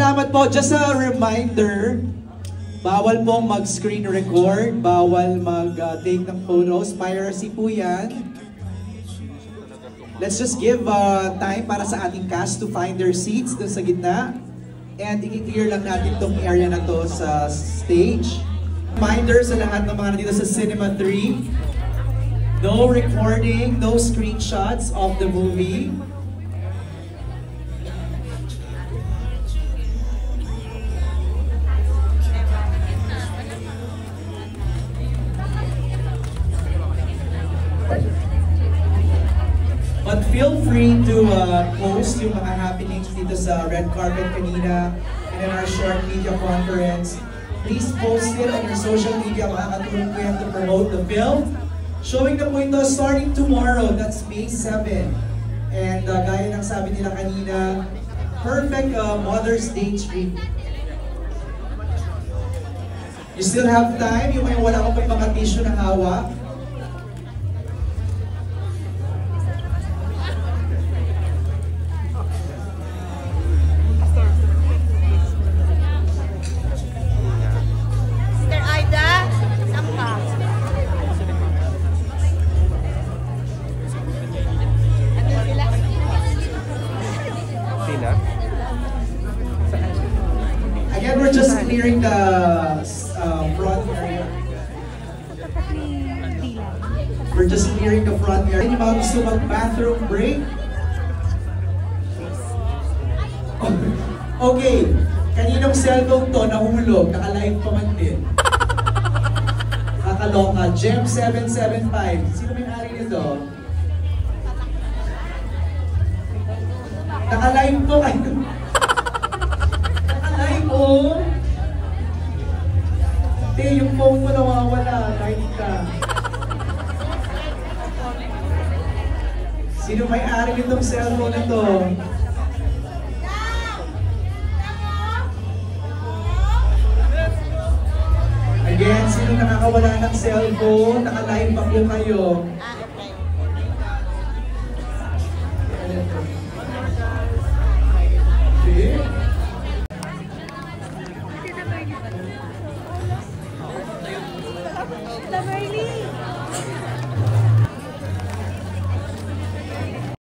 salamat po. Just a reminder, bawal pong mag-screen record, bawal mag-take ng photos. Piracy po yan. Let's just give time para sa ating cast to find their seats dun sa gitna. And i-clear lang natin tong area na to sa stage. Reminder sa lahat ng mga nandito sa Cinema 3, no recording, no screenshots of the movie. But feel free to post yung mga happenings dito sa red carpet kanina and in our short media conference. Please post it on your social media. Makakatulong po yan to promote the film. Showing na po ito starting tomorrow. That's May 7. And gaya ng sabi nila kanina, perfect Mother's Day treat. You still have time. Yung wala ko pa yung mga tissue na hawak. Again, we're just clearing the front area. We're just clearing the front area. Yung mga gusto mag-bathroom break? Okay, kaninong cellphone to nahulog, naka-live pa man din. Kakaloka, Gem775. Sino may-ari nito? Naka-live to kayo. Naka-live oh. Hindi, yung phone mo nawawala. Live ka. Sino may-ari nitong cellphone na to? Again, sino nakakawala ng cellphone? Naka-live pa po kayo.